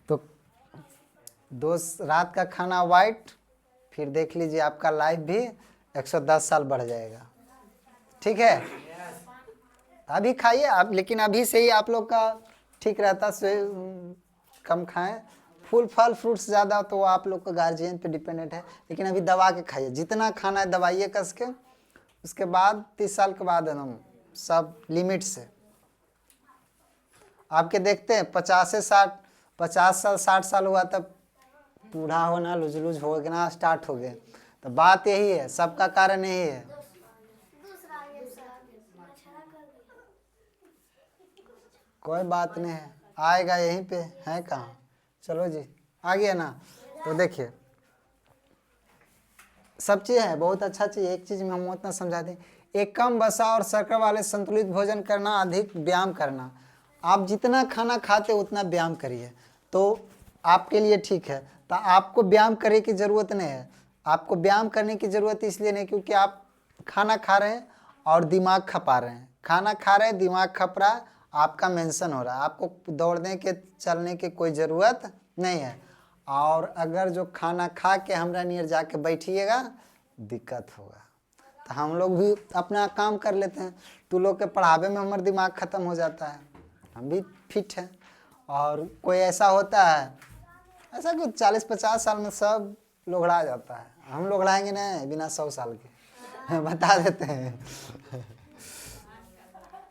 तो रात का खाना वाइट, फिर देख लीजिए आपका लाइफ भी 110 साल बढ़ जाएगा। ठीक है, अभी खाइए आप, लेकिन अभी से ही आप लोग का ठीक रहता से कम खाएं। फूल फल फ्रूट्स ज़्यादा तो आप लोग का गार्जियन पे डिपेंडेंट है, लेकिन अभी दबा के खाइए, जितना खाना है दबाइए कस के। उसके बाद 30 साल के बाद एकदम सब लिमिट से। आपके देखते हैं 50 साल 60 साल हुआ तब बूढ़ा होना लुज लुज होना स्टार्ट हो गए। तो बात यही है, सबका कारण यही है। कोई बात नहीं है, आएगा यहीं पे है कहाँ। चलो जी आ गया ना। तो देखिए सब चीज़ है, बहुत अच्छा चीज़। एक चीज़ में हम उतना समझा दें, एक कम वसा और शर्करा वाले संतुलित भोजन करना, अधिक व्यायाम करना। आप जितना खाना खाते उतना व्यायाम करिए तो आपके लिए ठीक है। तो आपको व्यायाम करने की ज़रूरत नहीं है। आपको व्यायाम करने की ज़रूरत इसलिए नहीं क्योंकि आप खाना खा रहे हैं और दिमाग खपा रहे हैं। खाना खा रहे हैं, दिमाग खप रहा है, आपका मेंशन हो रहा है। आपको दौड़ने के चलने की कोई ज़रूरत नहीं है। और अगर जो खाना खा के हमरा नियर जाके बैठिएगा दिक्कत होगा। तो हम लोग भी अपना काम कर लेते हैं, तू लोग के पढ़ावे में हमारा दिमाग ख़त्म हो जाता है, हम भी फिट हैं। और कोई ऐसा होता है, ऐसा कि 40-50 साल में सब लोगड़ा जाता है, हम लोगड़ाएंगे नहीं बिना 100 साल के बता देते हैं।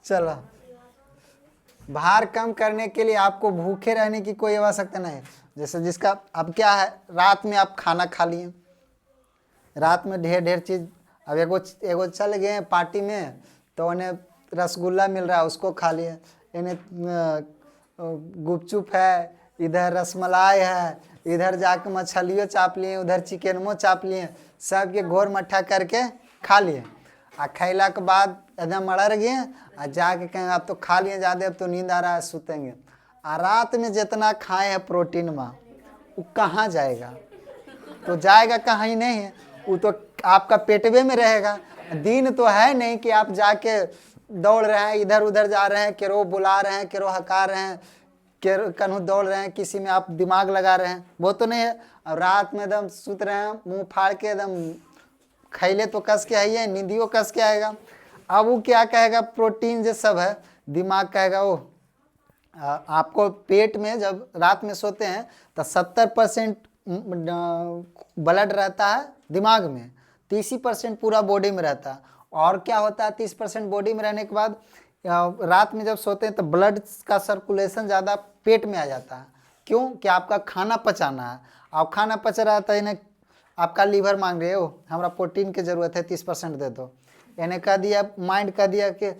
चलो, भार कम करने के लिए आपको भूखे रहने की कोई आवश्यकता नहीं। जैसे जिसका अब क्या है, रात में आप खाना खा लिए, रात में ढेर ढेर चीज़, अब एगो चल गए पार्टी में तो उन्हें रसगुल्ला मिल रहा है उसको खा लिए, इन्हें गुपचुप है, इधर रसमलाई है, इधर जाके मछलियों चाप लिए, उधर चिकनमो चाप लिए, सब के घोर मट्ठा करके खा लिए। आ खैला के बाद एकदम अड़र गए आ जाके कहें अब तो खा लिए ज़्यादा, अब तो नींद आ रहा है सुतेंगे। आ रात में जितना खाए हैं प्रोटीन में वो कहाँ जाएगा, तो जाएगा कहीं नहीं है, वो तो आपका पेटवे में रहेगा। दिन तो है नहीं कि आप जाके दौड़ रहे हैं, इधर उधर जा रहे हैं, केरो बुला रहे हैं, केरो हका रहे हैं, केरो कन्हू दौड़ रहे हैं, किसी में आप दिमाग लगा रहे हैं, वो तो नहीं है। अब रात में एकदम सुत रहे हैं मुंह फाड़ के, एकदम खैले तो कस के आइए, नींदियों कस के आएगा। अब वो क्या कहेगा, प्रोटीन जो सब है, दिमाग कहेगा ओ आपको पेट में जब रात में सोते हैं तो 70% ब्लड रहता है दिमाग में, 30% पूरा बॉडी में रहता है। और क्या होता है, 30% बॉडी में रहने के बाद रात में जब सोते हैं तो ब्लड का सर्कुलेशन ज़्यादा पेट में आ जाता है। क्यों कि आपका खाना पचाना है, आप खाना पच रहा था, इन्हें आपका लीवर मांग रहे हो हमारा प्रोटीन की ज़रूरत है 30% दे दो, इन्हें कह दिया, माइंड कह दिया कि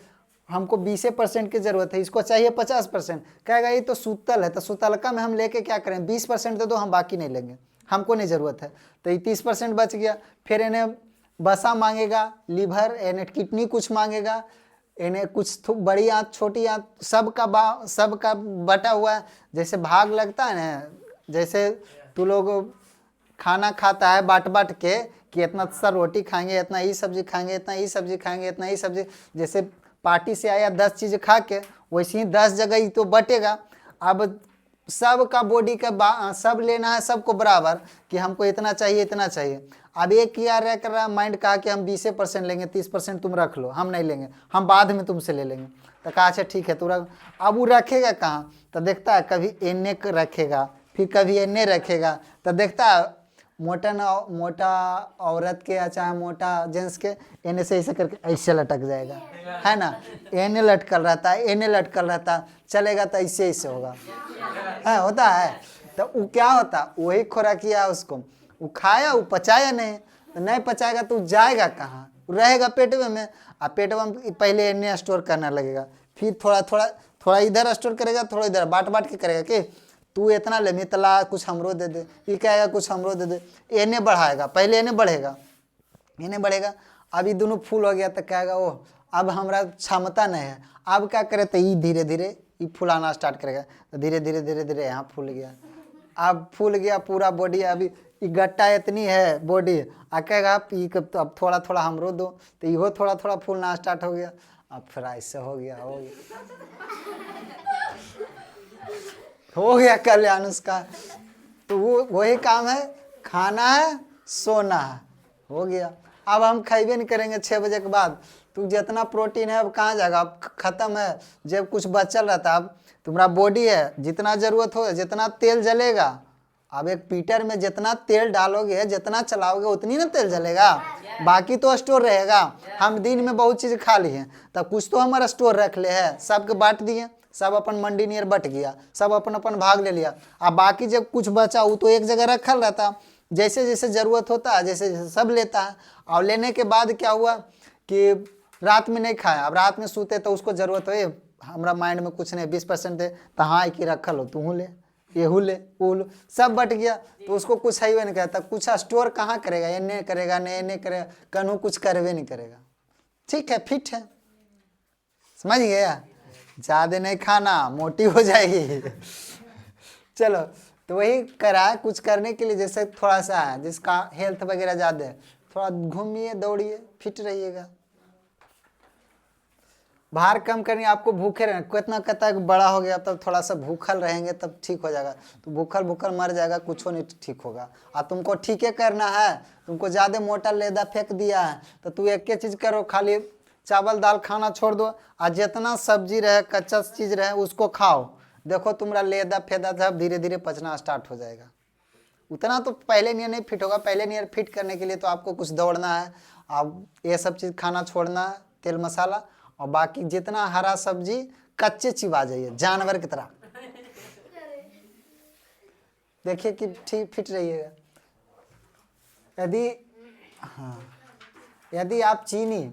हमको 20% की ज़रूरत है, इसको चाहिए 50%। कहेगा ये तो सूतल है, तो सूतलका में हम लेके क्या करें, 20% दे दो, हम बाकी नहीं लेंगे, हमको नहीं ज़रूरत है। तो ये 30% बच गया। फिर इन्हें बसा मांगेगा, लीवर, इन्हें किडनी कुछ मांगेगा, इन्हें कुछ बड़ी आँत छोटी आँत सबका बटा हुआ है। जैसे भाग लगता है ना, जैसे तू लोग खाना खाता है बाट बाट के कि इतना सा रोटी खाएंगे, इतना ही सब्जी खाएंगे, इतना ही सब्जी खाएंगे, इतना ही सब्जी, जैसे पार्टी से आया 10 चीज़ खा के, वैसे ही 10 जगह ही तो बटेगा। अब सबका बॉडी का सब लेना है सबको बराबर कि हमको इतना चाहिए इतना चाहिए। अब एक क्या रह कर रहा माइंड कहा कि हम 20% लेंगे, 30% तुम रख लो, हम नहीं लेंगे, हम बाद में तुमसे ले लेंगे। तो कहा अच्छा ठीक है तू रख। अब वो रखेगा कहाँ, तो देखता है कभी एने रखेगा, फिर कभी एने रखेगा, तो देखता है मोटा औरत के या चाहे मोटा जेंट्स के एने से ऐसे करके ऐसे लटक जाएगा, है ना, एने लटकल रहता है, एने लटकल रहता है, चलेगा तो ऐसे ऐसे होगा, है होता है। तो वो क्या होता, वही खुराकिया उसको, वो खाया, वो पचाया नहीं, तो नहीं पचाएगा तो जाएगा कहाँ, रहेगा पेटवे में। आ पेटवा में पहले एने स्टोर करने लगेगा, फिर थोड़ा इधर स्टोर करेगा, थोड़ा इधर बाट बाट के करेगा कि तू इतना ले मितला कुछ हमरो दे दे, ये कहेगा कुछ हमरो दे दे, एने बढ़ाएगा, पहले एने बढ़ेगा। अभी दोनों फूल हो गया तो कहेगा ओ अब हमारा क्षमता नहीं है, अब क्या करे, तो ये धीरे धीरे ये फुलाना स्टार्ट करेगा, तो धीरे धीरे यहाँ फूल गया, अब फूल गया पूरा बॉडी, अभी ये गट्टा इतनी है बॉडी, आ कहेगा तो अब थोड़ा थोड़ा हमरो दो, तो इहो थोड़ा थोड़ा फूलना स्टार्ट हो गया, अब फिर ऐसे हो गया। हो गया कल्याण उसका। तो वो वही काम है, खाना है सोना है, हो गया। अब हम खाइबे नहीं करेंगे 6 बजे के बाद, तो जितना प्रोटीन है अब कहाँ जाएगा, अब खत्म है। जब कुछ बचल रहता है, अब तुम्हारा बॉडी है, जितना जरूरत हो, जितना तेल जलेगा, अब एक पीटर में जितना तेल डालोगे, जितना चलाओगे, उतनी ना तेल जलेगा, बाकी तो स्टोर रहेगा। हम दिन में बहुत चीज खा लिए, तब कुछ तो हमारा स्टोर रख ले है, सबके बांट दिए, सब अपन मंडी नियर बट गया, सब अपन अपन भाग ले लिया। अब बाकी जब कुछ बचा वो तो एक जगह रखल रहता, जैसे जैसे जरूरत होता है जैसे जैसे सब लेता है। और लेने के बाद क्या हुआ कि रात में नहीं खाया, अब रात में सोते तो उसको जरूरत हो, हमारा माइंड में कुछ नहीं, 20% है तो हाँ कि रखल हो, तू ले, ये ले, वो ले, सब बट गया, तो उसको कुछ है ही नहीं कहता, कुछ स्टोर कहाँ करेगा, ये नहीं करेगा, नहीं करेगा, कनू कुछ करवे नहीं करेगा। ठीक है, फिट है, समझ गया। ज्यादा नहीं खाना, मोटी हो जाएगी। चलो, तो वही करा कुछ करने के लिए, जैसे थोड़ा सा है जिसका हेल्थ वगैरह ज्यादा है, थोड़ा घूमिए दौड़िए, फिट रहिएगा। भार कम करनी, आपको भूखे रहना, कितना कहता है बड़ा हो गया तब थोड़ा सा भूखल रहेंगे तब ठीक हो जाएगा, तो भूखल भूखल मर जाएगा, कुछ नहीं ठीक होगा। और तुमको ठीक है करना है, तुमको ज़्यादा मोटा लेदा फेंक दिया है, तो तू एक ही चीज़ करो, खाली चावल दाल खाना छोड़ दो, और जितना सब्जी रहे कच्चा चीज़ रहे उसको खाओ, देखो तुम्हारा लेदा फेदा सब धीरे धीरे पचना स्टार्ट हो जाएगा। उतना तो पहले नियर नहीं फिट होगा, पहले नियर फिट करने के लिए तो आपको कुछ दौड़ना है, आप ये सब चीज़ खाना छोड़ना है, तेल मसाला, और बाकी जितना हरा सब्जी कच्चे चिबा जाइए जानवर की तरह, देखिए कि ठीक फिट रहिएगा। यदि हाँ, यदि आप चीनी,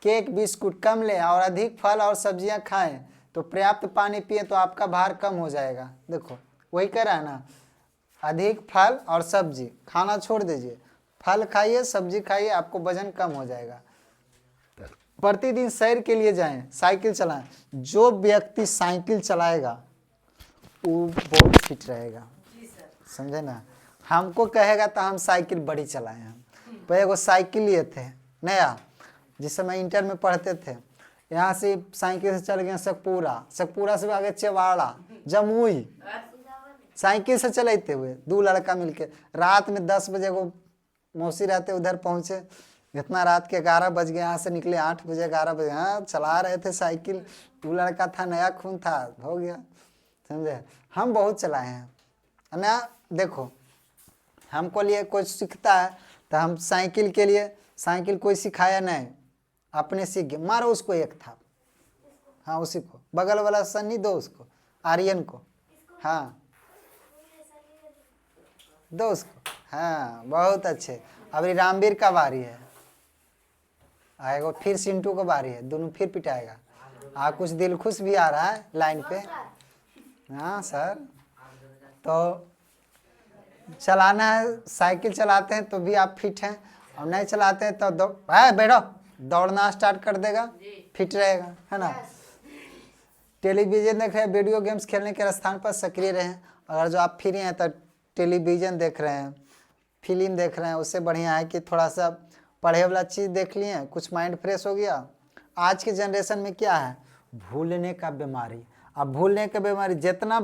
केक, बिस्कुट कम लें और अधिक फल और सब्जियां खाएं तो पर्याप्त पानी पिए तो आपका भार कम हो जाएगा। देखो वही कह रहा है ना, अधिक फल और सब्जी खाना छोड़ दीजिए, फल खाइए, सब्जी खाइए, आपको वजन कम हो जाएगा। प्रतिदिन सैर के लिए जाएं, साइकिल चलाएं। जो व्यक्ति साइकिल चलाएगा वो बहुत फिट रहेगा, समझे ना। हमको कहेगा तो हम साइकिल बड़ी चलाए, हम पहले वो साइकिल लिए थे नया, जिस समय इंटर में पढ़ते थे, यहाँ से साइकिल से चल गए सकपुरा, सकपुरा से आगे चेवाड़ा, जमुई, साइकिल से चलाते हुए 2 लड़का मिलके। रात में 10 बजे को मौसी रहते उधर पहुंचे, इतना रात के 11 बज गए, यहाँ से निकले 8 बजे 11 बजे, हाँ चला रहे थे साइकिल, 2 लड़का था, नया खून था, हो गया, समझे। हम बहुत चलाए हैं ना। देखो हमको लिए कोई सीखता है तो हम साइकिल के लिए, साइकिल कोई सिखाया नहीं, अपने सीख गए, मारो उसको एक था, हाँ उसी को, बगल वाला सन्नी दो उसको, आर्यन को, हाँ दो उसको, हाँ बहुत अच्छे। अभी रामवीर का बारी है, आएगा फिर सिंटू का बारी है, दोनों फिर पिटाएगा। कुछ दिल खुश भी आ रहा है लाइन पे, हाँ सर। तो चलाना है, साइकिल चलाते हैं तो भी आप फिट हैं, और नहीं चलाते हैं तो बैठो, दौड़ना स्टार्ट कर देगा, फिट रहेगा, है ना। टेलीविजन देख रहे हैं, वीडियो गेम्स खेलने के स्थान पर सक्रिय रहें। अगर जो आप फ्री हैं तो टेलीविजन देख रहे हैं, फिल्म देख रहे हैं, उससे बढ़िया है कि थोड़ा सा पढ़े वाला चीज़ देख लिए, कुछ माइंड फ्रेश हो गया। आज के जनरेशन में क्या है, भूलने का बीमारी। अब भूलने का बीमारी जितना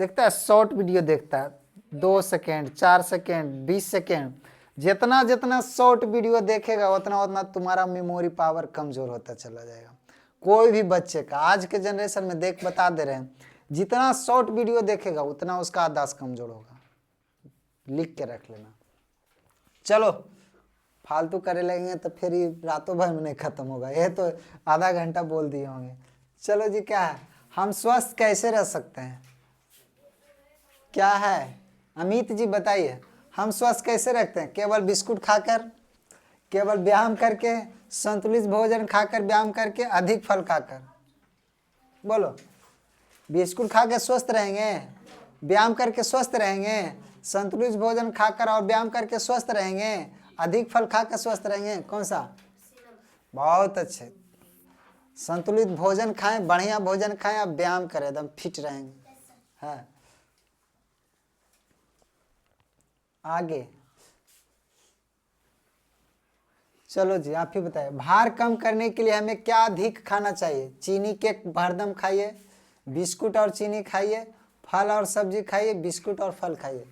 देखता है, शॉर्ट वीडियो देखता है, 2 सेकेंड 4 सेकेंड 20 सेकेंड, जितना जितना शॉर्ट वीडियो देखेगा उतना उतना तुम्हारा मेमोरी पावर कमज़ोर होता चला जाएगा। कोई भी बच्चे का आज के जनरेशन में देख बता दे रहे हैं, जितना शॉर्ट वीडियो देखेगा उतना उसका याददाश्त कमज़ोर होगा, लिख के रख लेना। चलो फालतू करे लगेंगे तो फिर ये रातों भर में नहीं खत्म होगा, ये तो आधा घंटा बोल दिए होंगे। चलो जी, क्या है, हम स्वस्थ कैसे रह सकते हैं, क्या है अमित जी बताइए, हम स्वस्थ कैसे रखते हैं? केवल बिस्कुट खाकर, केवल व्यायाम करके, संतुलित भोजन खाकर, व्यायाम करके, अधिक फल खाकर? बोलो, बिस्कुट खा के स्वस्थ रहेंगे, व्यायाम करके स्वस्थ रहेंगे, संतुलित भोजन खाकर और व्यायाम करके स्वस्थ रहेंगे, अधिक फल खाकर स्वस्थ रहेंगे, कौन सा? बहुत अच्छे, संतुलित भोजन खाएं, बढ़िया भोजन खाएं, आप व्यायाम करें, एकदम फिट रहेंगे। है आगे, चलो जी आप ही बताइए, भार कम करने के लिए हमें क्या अधिक खाना चाहिए? चीनी केक हरदम खाइए, बिस्कुट और चीनी खाइए, फल और सब्जी खाइए, बिस्कुट और फल खाइए।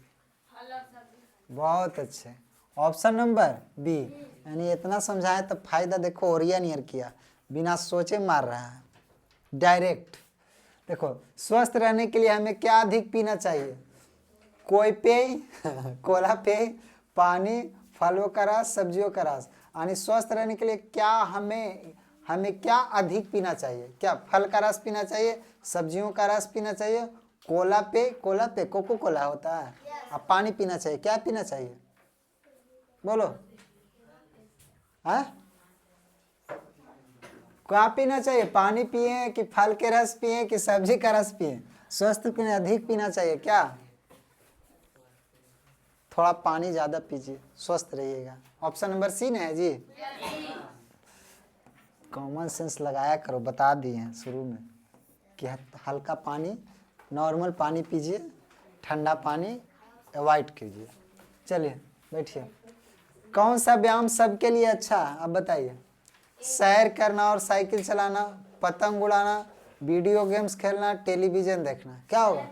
बहुत अच्छे। ऑप्शन नंबर बी, यानी इतना समझाए तो फायदा देखो ओरिया नियर किया, बिना सोचे मार रहा है डायरेक्ट। देखो स्वस्थ रहने के लिए हमें क्या अधिक पीना चाहिए? कोई पेय कोला पेय, पानी, फलों का रस, सब्जियों का रस। यानी स्वस्थ रहने के लिए क्या हमें हमें क्या अधिक पीना चाहिए? क्या फल का रस पीना चाहिए, सब्जियों का रस पीना चाहिए, कोला पे कोको कोला होता है, अब पानी पीना चाहिए, क्या पीना चाहिए? बोलो। हाँ, क्या पीना चाहिए? पानी पिए कि फल के रस पिए कि सब्जी का रस पिए? स्वस्थ पीने अधिक पीना चाहिए क्या? थोड़ा पानी ज्यादा पीजिए, स्वस्थ रहिएगा। ऑप्शन नंबर सी ने है जी। कॉमन सेंस लगाया करो, बता दिए हैं शुरू में कि हल्का पानी, नॉर्मल पानी पीजिए, ठंडा पानी अवॉइड कीजिए। चलिए बैठिए। कौन सा व्यायाम सबके लिए अच्छा है, आप बताइए? सैर करना और साइकिल चलाना, पतंग उड़ाना, वीडियो गेम्स खेलना, टेलीविजन देखना, क्या होगा?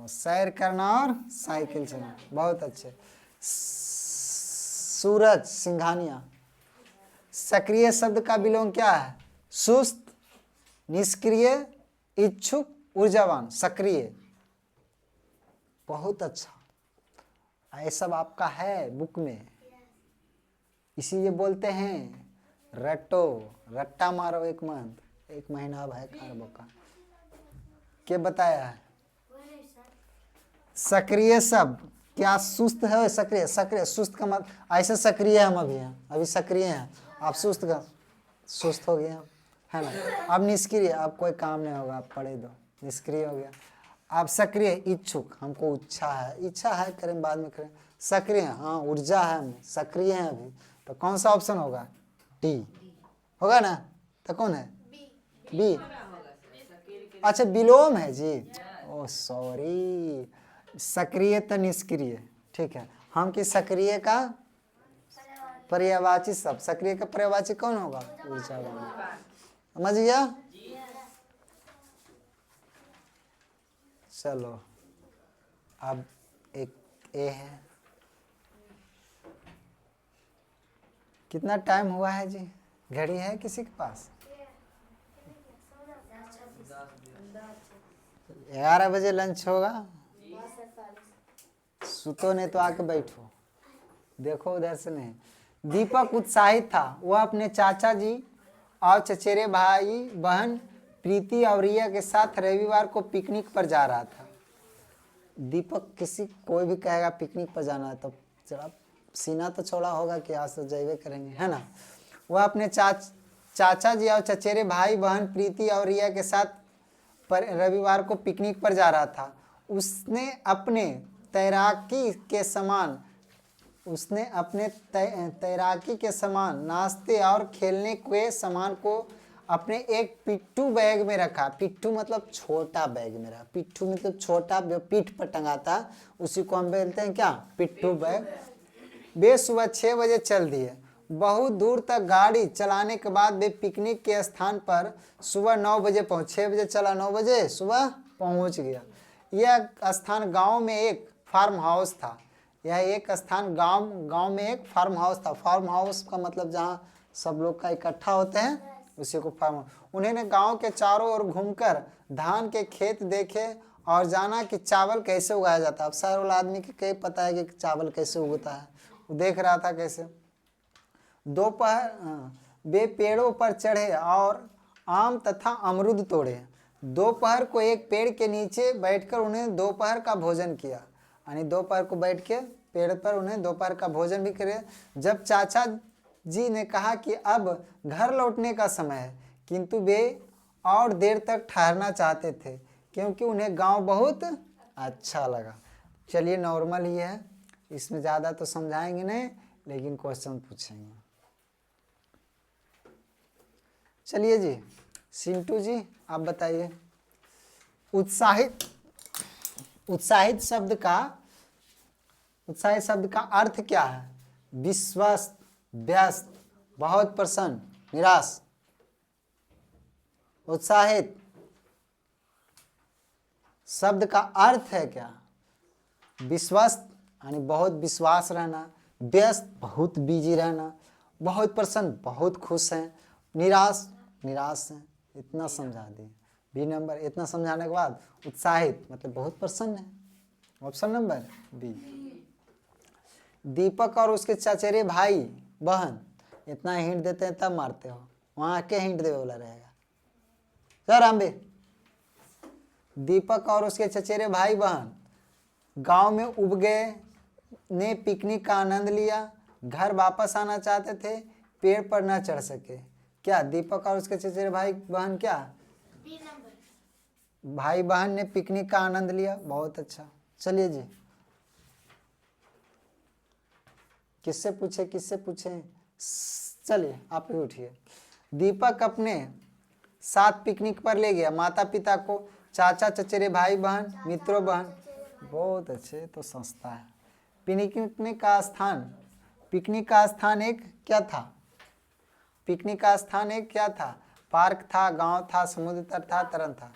सैर करना और साइकिल चलाना, बहुत अच्छे। सूरज सिंघानिया, सक्रिय शब्द का विलोम क्या है? सुस्त, निष्क्रिय, इच्छुक, ऊर्जावान। सक्रिय, बहुत अच्छा। ये सब आपका है बुक में, इसीलिए बोलते हैं रटो, रट्टा मारो एक मंथ, एक महीना अब है कारबो का। क्या बताया है? सक्रिय शब्द क्या सुस्त है? सक्रिय, सक्रिय सुस्त का मतलब ऐसे सक्रिय हम अभी हैं, अभी सक्रिय हैं, आप सुस्त का सुस्त हो गए हम, है ना? अब निष्क्रिय, अब कोई काम नहीं होगा, आप पढ़े दो, निष्क्रिय हो गया। आप सक्रिय, इच्छुक, हमको इच्छा है करें, बाद में करें। सक्रिय, हाँ ऊर्जा है हमें, सक्रिय है अभी, तो कौन सा ऑप्शन होगा? डी होगा ना? तो कौन है? बी। अच्छा विलोम है जी, ओ सॉरी, सक्रिय तो निष्क्रिय, ठीक है। हम कि सक्रिय का पर्यायवाची शब्द, सक्रिय का पर्यायवाची कौन होगा? ऊर्जावान। समझ गया? चलो अब एक ए है। कितना टाइम हुआ है जी? घड़ी है किसी के पास? 11 बजे लंच होगा। सुतो नहीं तो आके बैठो, देखो उधर से नहीं। दीपक उत्साहित था, वह अपने चाचा जी और चचेरे भाई बहन प्रीति और रिया के साथ रविवार को पिकनिक पर जा रहा था। दीपक किसी कोई भी कहेगा पिकनिक पर जाना है तो जरा सीना तो चौड़ा होगा कि आज तो जाइए करेंगे, है ना? वह अपने चाचा जी और चचेरे भाई बहन प्रीति और रिया के साथ रविवार को पिकनिक पर जा रहा था। उसने अपने तैराकी के समान नाश्ते और खेलने के सामान को अपने एक पिट्ठू बैग में रखा। पिट्ठू मतलब छोटा बैग में रखा, पिट्ठू मतलब छोटा जो पीठ पर टंगाता, उसी को हम बोलते हैं क्या? पिट्ठू बैग। वे सुबह 6 बजे चल दिए। बहुत दूर तक गाड़ी चलाने के बाद वे पिकनिक के स्थान पर सुबह 9 बजे पहुंचे। 6 बजे चला, 9 बजे सुबह पहुंच गया। यह स्थान गांव में एक फार्म हाउस था। गांव में एक फार्म हाउस था। फार्म हाउस का मतलब जहां सब लोग का इकट्ठा होते हैं उसी को फार्म हाउस। उन्होंने गांव के चारों ओर घूमकर धान के खेत देखे और जाना कि चावल कैसे उगाया जाता है। अब सारे वाला आदमी के कई पता है कि चावल कैसे उगता है, वो देख रहा था कैसे। वे पेड़ों पर चढ़े और आम तथा अमरूद तोड़े। दोपहर को एक पेड़ के नीचे बैठकर उन्हें दोपहर का भोजन किया, यानी दोपहर को बैठ के पेड़ पर उन्हें दोपहर का भोजन भी करे। जब चाचा जी ने कहा कि अब घर लौटने का समय है, किंतु वे और देर तक ठहरना चाहते थे क्योंकि उन्हें गांव बहुत अच्छा लगा। चलिए नॉर्मल ही है, इसमें ज़्यादा तो समझाएंगे नहीं, लेकिन क्वेश्चन पूछेंगे। चलिए जी, सिंटू जी आप बताइए। उत्साहित शब्द का अर्थ क्या है? विश्वस्त, व्यस्त, बहुत प्रसन्न, निराश। उत्साहित शब्द का अर्थ है क्या? विश्वस्त यानी बहुत विश्वास रहना, व्यस्त बहुत बिजी रहना, बहुत प्रसन्न बहुत खुश हैं, निराश निराश हैं। इतना समझा दिए। B number. इतना समझाने के बाद उत्साहित मतलब बहुत प्रसन्न है। Option number B. दीपक और उसके चचेरे भाई बहन, इतना हिंट देते हैं तब मारते हो, वहां के हिंट दे वाला रहेगा। सर रामबे, दीपक और उसके चचेरे भाई बहन गांव में उब गए, ने पिकनिक का आनंद लिया, घर वापस आना चाहते थे, पेड़ पर न चढ़ सके। क्या दीपक और उसके चचेरे भाई बहन क्या? भाई बहन ने पिकनिक का आनंद लिया। बहुत अच्छा। चलिए जी, किससे पूछे किससे पूछे? चलिए आप ही उठिए। दीपक अपने साथ पिकनिक पर ले गया माता पिता को, चाचा चचेरे भाई बहन मित्रों बहन। बहुत अच्छे। तो संस्था है। पिकनिक का स्थान एक क्या था? पिकनिक का स्थान एक क्या था? पार्क था, गांव था, समुद्र तट था, तरन था?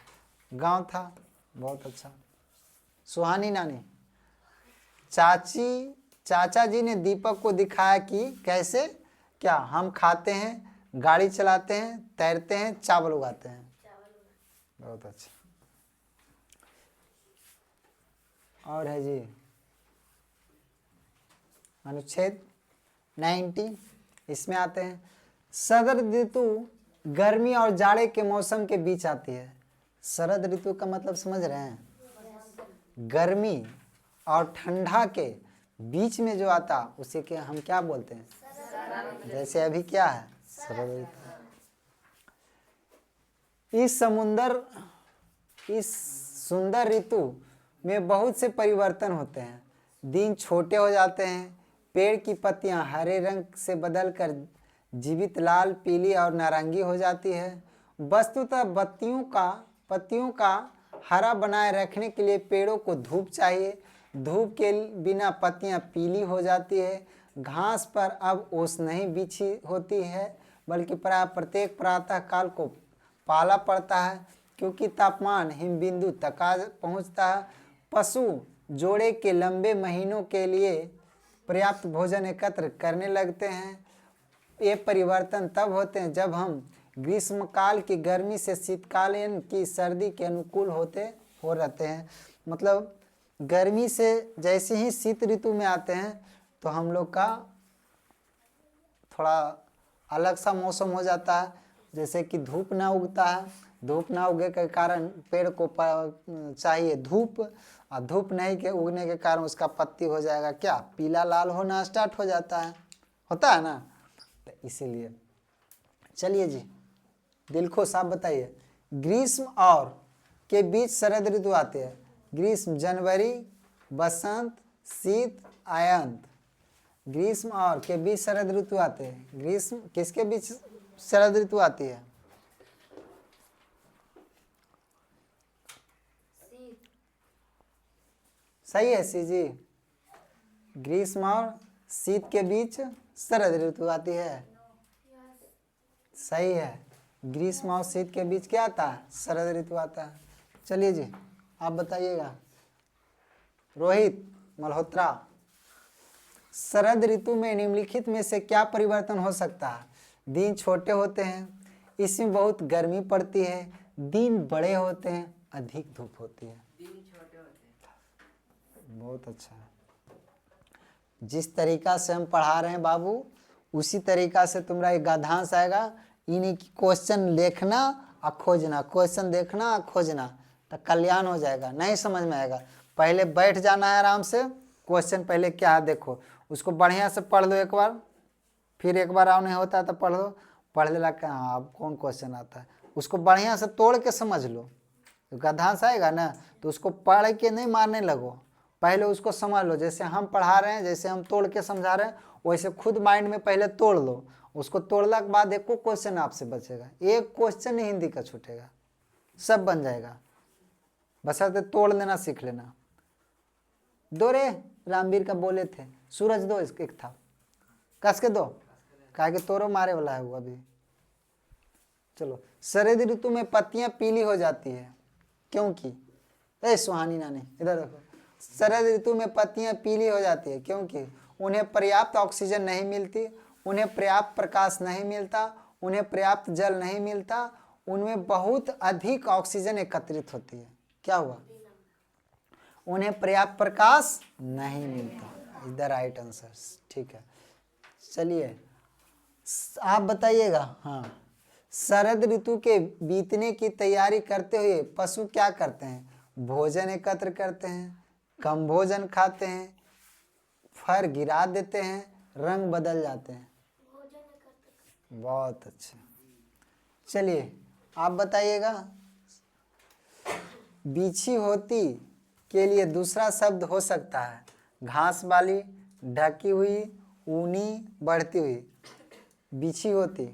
गांव था। बहुत अच्छा। सुहानी नानी, चाचा जी ने दीपक को दिखाया कि कैसे क्या हम खाते हैं, गाड़ी चलाते हैं, तैरते हैं, चावल उगाते हैं। बहुत अच्छा। और है जी अनुच्छेद 90, इसमें आते हैं। शरद ऋतु गर्मी और जाड़े के मौसम के बीच आती है। शरद ऋतु का मतलब समझ रहे हैं? गर्मी और ठंडा के बीच में जो आता उसे के हम क्या बोलते हैं? जैसे अभी क्या है? शरद ऋतु। इस सुंदर ऋतु में बहुत से परिवर्तन होते हैं। दिन छोटे हो जाते हैं, पेड़ की पत्तियां हरे रंग से बदलकर जीवित लाल, पीली और नारंगी हो जाती है। वस्तुतः पत्तियों का हरा बनाए रखने के लिए पेड़ों को धूप चाहिए। धूप के बिना पत्तियां पीली हो जाती है। घास पर अब ओस नहीं बिछी होती है, बल्कि प्रत्येक प्रातः काल को पाला पड़ता है, क्योंकि तापमान हिमबिंदु तक पहुंचता है। पशु जोड़े के लंबे महीनों के लिए पर्याप्त भोजन एकत्र करने लगते हैं। ये परिवर्तन तब होते हैं जब हम ग्रीष्मकाल की गर्मी से शीतकालीन की सर्दी के अनुकूल हो रहते हैं। मतलब गर्मी से जैसे ही शीत ऋतु में आते हैं तो हम लोग का थोड़ा अलग सा मौसम हो जाता है। जैसे कि धूप ना उगता है, धूप ना उगे के कारण पेड़ को चाहिए धूप, और धूप नहीं के उगने के कारण उसका पत्ती हो जाएगा क्या? पीला लाल होना स्टार्ट हो जाता है। होता है ना? तो इसीलिए चलिए जी, दिल खुश आप बताइए। ग्रीष्म और के बीच शरद ऋतु आते हैं। ग्रीष्म जनवरी, बसंत, शीत, अयंत। ग्रीष्म और के बीच शरद ऋतु आते हैं। ग्रीष्म किसके बीच शरद ऋतु आती है? सही है सी जी। ग्रीष्म और शीत के बीच शरद ऋतु आती है। सही है। ग्रीष्म और शीत के बीच क्या आता है? शरद ऋतु आता है। चलिए जी आप बताइएगा। रोहित मल्होत्रा, शरद ऋतु में निम्नलिखित में से क्या परिवर्तन हो सकता है? दिन छोटे होते हैं, इसमें बहुत गर्मी पड़ती है, दिन बड़े होते हैं, अधिक धूप होती है। बहुत अच्छा है। जिस तरीका से हम पढ़ा रहे हैं बाबू, उसी तरीका से तुम्हारा एक गद्यांश आएगा। इन्हीं की क्वेश्चन देखना और खोजना, क्वेश्चन देखना और खोजना, तो कल्याण हो जाएगा। नहीं समझ में आएगा, पहले बैठ जाना है आराम से। क्वेश्चन पहले क्या है देखो, उसको बढ़िया से पढ़ लो एक बार, फिर एक बार आओ नहीं होता है तो पढ़ लो। पढ़ लेला हाँ अब कौन क्वेश्चन आता है, उसको बढ़िया से तोड़ के समझ लो। गद्यांश आएगा ना तो उसको पढ़ के नहीं मारने लगो, पहले उसको समझ लो। जैसे हम पढ़ा रहे हैं, जैसे हम तोड़ के समझा रहे हैं, वैसे खुद माइंड में पहले तोड़ लो। उसको तोड़ने के बाद एक क्वेश्चन आपसे बचेगा, एक क्वेश्चन ही हिंदी का छूटेगा, सब बन जाएगा। बशर्ते तोड़ लेना सीख लेना। दो रे रामवीर का बोले थे, सूरज दो एक था, कस के दो, कहा कि तोरो मारे वाला है वो अभी। चलो, शरद ऋतु में पत्तियां पीली हो जाती है क्योंकि सुहानी नानी इधर देखो। शरद ऋतु में पत्तियां पीली हो जाती है क्योंकि उन्हें पर्याप्त ऑक्सीजन नहीं मिलती, उन्हें पर्याप्त प्रकाश नहीं मिलता, उन्हें पर्याप्त जल नहीं मिलता, उनमें बहुत अधिक ऑक्सीजन एकत्रित होती है। क्या हुआ? उन्हें पर्याप्त प्रकाश नहीं मिलता। Is the right answer. ठीक है, चलिए आप बताइएगा। हाँ, शरद ऋतु के बीतने की तैयारी करते हुए पशु क्या करते हैं? भोजन एकत्र करते हैं, कम भोजन खाते हैं, फर गिरा देते हैं, रंग बदल जाते हैं। बहुत अच्छे। चलिए आप बताइएगा। बिछी होती के लिए दूसरा शब्द हो सकता है घास वाली, ढकी हुई, ऊनी, बढ़ती हुई। बिछी होती,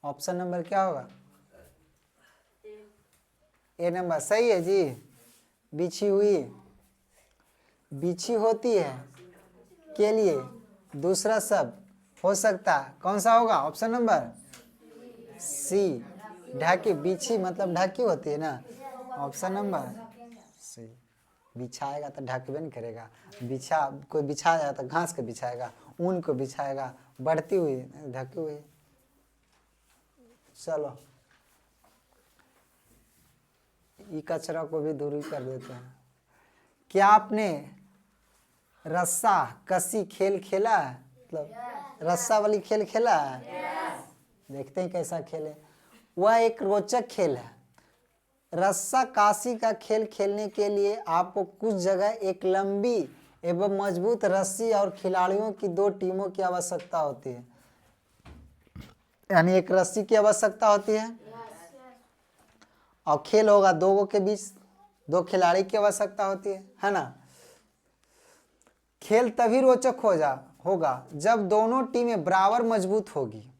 ऑप्शन नंबर क्या होगा? ए नंबर सही है जी। बिछी हुई। बिछी होती है के लिए दूसरा शब्द हो सकता है, कौन सा होगा? ऑप्शन नंबर सी, ढकी। बिछी मतलब ढकी होती है ना, ऑप्शन नंबर सी। बिछाएगा तो ढकबे नहीं करेगा। बिछा कोई बिछाएगा तो घास को बिछाएगा, ऊन को बिछाएगा, बढ़ती हुई, ढकी हुई। चलो ये कचरा को भी दूरी कर देते हैं। क्या आपने रस्सा कसी खेल खेला है? मतलब रस्सा वाली खेल खेला है? देखते हैं कैसा खेल है। वह एक रोचक खेल है। रस्सा काशी का खेल खेलने के लिए आपको कुछ जगह एक लंबी एवं मजबूत रस्सी और खिलाड़ियों की 2 टीमों की आवश्यकता होती है। यानी एक रस्सी की आवश्यकता होती है और खेल होगा 2 के बीच, 2 खिलाड़ी की आवश्यकता होती है ना। खेल तभी रोचक होगा जब दोनों टीमें बराबर मजबूत होगी।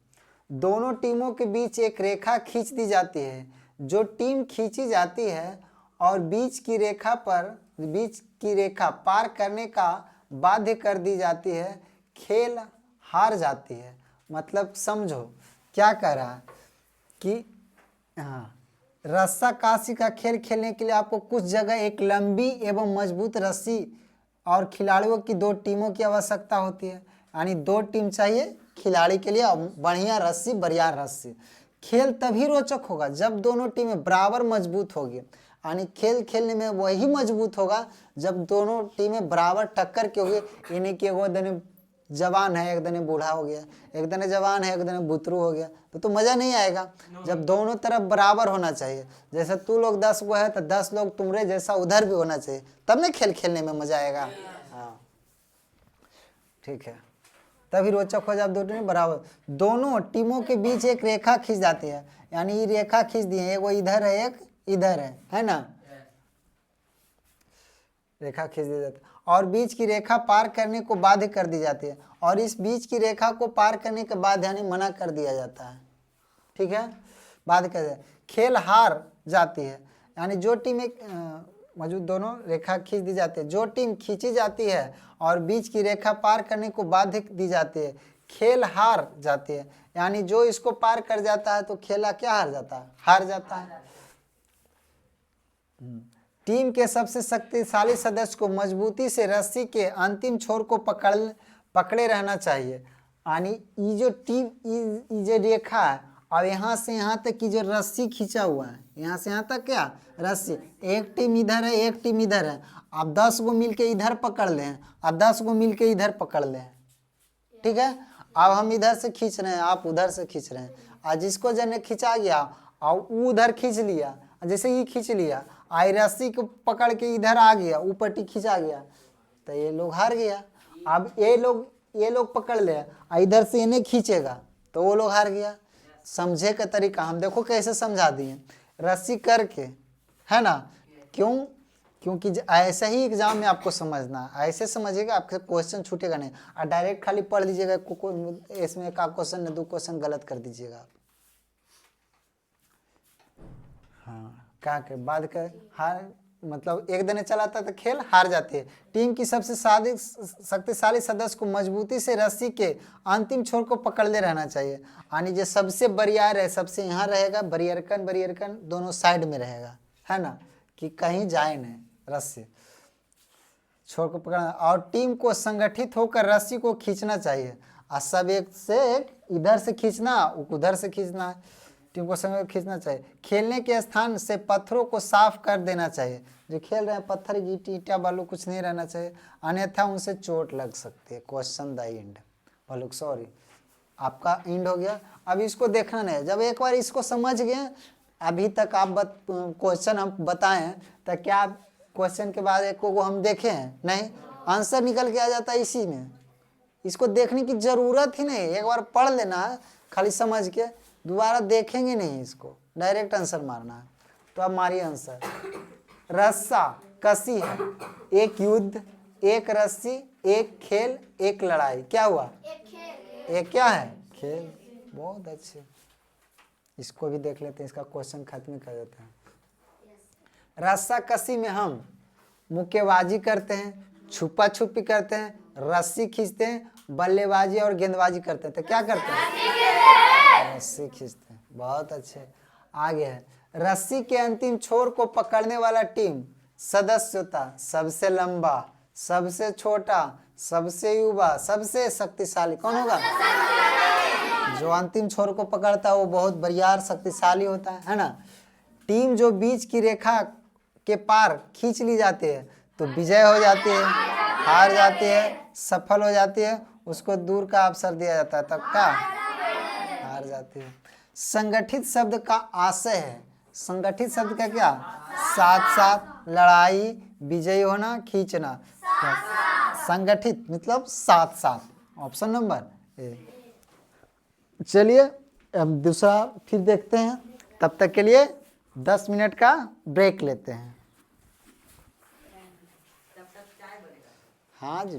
दोनों टीमों के बीच एक रेखा खींच दी जाती है। जो टीम खींची जाती है और बीच की रेखा पार करने का बाध्य कर दी जाती है, खेल हार जाती है। मतलब समझो क्या कह रहा है कि हाँ, रस्सा काशी का खेल खेलने के लिए आपको कुछ जगह एक लंबी एवं मजबूत रस्सी और खिलाड़ियों की 2 टीमों की आवश्यकता होती है। यानी 2 टीम चाहिए खिलाड़ी के लिए, बढ़िया रस्सी, बरियार रस्सी। खेल तभी रोचक होगा जब दोनों टीमें बराबर मजबूत होगी। यानी खेल खेलने में वही मजबूत होगा जब दोनों टीमें बराबर टक्कर के होगी। यानी कि वो दिन जवान है, एक दिन बूढ़ा हो गया, एक दिन जवान है, एक दिन बुतरू हो गया, तो मज़ा नहीं आएगा। जब दोनों तरफ बराबर होना चाहिए। जैसे तू लोग 10 गो है तो 10 लोग तुम्हारे जैसा उधर भी होना चाहिए, तब ना खेल खेलने में मज़ा आएगा। हाँ ठीक है, तभी रोचक हो जब 2 टीम बराबर। दोनों टीमों के बीच एक रेखा खींच जाती है। यानी ये रेखा खींच दी है, वो इधर है, एक इधर है ना। रेखा खींच दी जाती है और बीच की रेखा पार करने को बाध्य कर दी जाती है। और इस बीच की रेखा को पार करने के बाद यानी मना कर दिया जाता है। ठीक है, बाध्य कर दिया। खेल हार जाती है। यानी जो टीम एक मौजूद दोनों रेखा खींच दी जाती है। जो टीम खींची जाती है और बीच की रेखा पार करने को बाध्य दी जाती है, खेल हार जाती है। यानी जो इसको पार कर जाता है तो खेला क्या हार जाता है? हार जाता है। टीम के सबसे शक्तिशाली सदस्य को मजबूती से रस्सी के अंतिम छोर को पकड़े रहना चाहिए। यानी ये जो टीम ये जो रेखा है और यहाँ से यहाँ तक की जो रस्सी खींचा हुआ है, यहाँ से यहाँ तक क्या रस्सी, एक टीम इधर है, एक टीम इधर है। अब 10 गो मिलके इधर पकड़ लें और 10 गो मिलके इधर पकड़ लें। ठीक है, अब हम इधर से खींच रहे हैं, आप उधर से खींच रहे हैं, और जिसको जने खिंचा गया और उधर खींच लिया, जैसे ये खींच लिया, आई रस्सी को पकड़ के इधर आ गया, ऊपर खिंचा गया, तो ये लोग हार गया। अब ये लोग पकड़ ले, इधर से इन्हें खींचेगा तो वो लोग हार गया। समझे का तरीका हम देखो कैसे समझा दिए, रस्सी करके, है ना। क्योंकि ऐसे ही एग्जाम में आपको समझना, ऐसे समझिएगा आपके क्वेश्चन छूटेगा नहीं। और डायरेक्ट खाली पढ़ लीजिएगा, इसमें एक क्वेश्चन ने 2 क्वेश्चन गलत कर दीजिएगा। हाँ, क्या के बाद का हार मतलब एक दिन चलाता तो खेल हार जाती है। टीम की सबसे शक्तिशाली सदस्य को मजबूती से रस्सी के अंतिम छोर को पकड़ले रहना चाहिए। यानी जो सबसे बरियार है, सबसे यहाँ रहेगा, बरियरकन दोनों साइड में रहेगा, है ना। कि कहीं जाए नहीं, रस्सी छोड़ को पकड़ना, और टीम को संगठित होकर रस्सी को खींचना चाहिए। और सब एक से एक इधर से खींचना, उधर से खींचना है, टीम को संगठित खींचना चाहिए। खेलने के स्थान से पत्थरों को साफ कर देना चाहिए। जो खेल रहे हैं पत्थर गिट्टी ईंटा बालू कुछ नहीं रहना चाहिए, अन्यथा उनसे चोट लग सकती है। Question the end. बालू सॉरी, आपका एंड हो गया। अब इसको देखना नहीं है, जब एक बार इसको समझ गए, अभी तक आप क्वेश्चन हम बताएं तो क्या क्वेश्चन के बाद एक को हम देखे हैं? नहीं, आंसर निकल के आ जाता है इसी में। इसको देखने की जरूरत ही नहीं, एक बार पढ़ लेना है खाली समझ के, दोबारा देखेंगे नहीं, इसको डायरेक्ट आंसर मारना है। तो अब मारिए आंसर। रस्सा कसी है, एक युद्ध, एक रस्सी, एक खेल, एक लड़ाई। क्या हुआ? एक क्या है? खेल। बहुत अच्छे, इसको भी देख लेते हैं, इसका क्वेश्चन खत्म कर देते हैं। रस्सा कसी में हम मुक्केबाजी करते हैं, छुपा छुपी करते हैं, रस्सी खींचते हैं, बल्लेबाजी और गेंदबाजी करते हैं। तो क्या करते हैं? रस्सी खींचते हैं। बहुत अच्छे। आगे है, रस्सी के अंतिम छोर को पकड़ने वाला टीम सदस्य होता, सबसे लंबा, सबसे छोटा, सबसे युवा, सबसे शक्तिशाली। कौन होगा? जो अंतिम छोर को पकड़ता है वो बहुत बरियार शक्तिशाली होता है ना। टीम जो बीच की रेखा के पार खींच ली जाती है तो विजय हो जाती है, हार जाती है, सफल हो जाती है, उसको दूर का अवसर दिया जाता है, तब क्या? हार जाती है। संगठित शब्द का आशय है, संगठित शब्द का क्या? साथ साथ, लड़ाई, विजयी होना, खींचना। संगठित मतलब साथ साथ। Option number A. चलिए अब दूसरा फिर देखते हैं, तब तक के लिए 10 मिनट का ब्रेक लेते हैं। हाँ जी।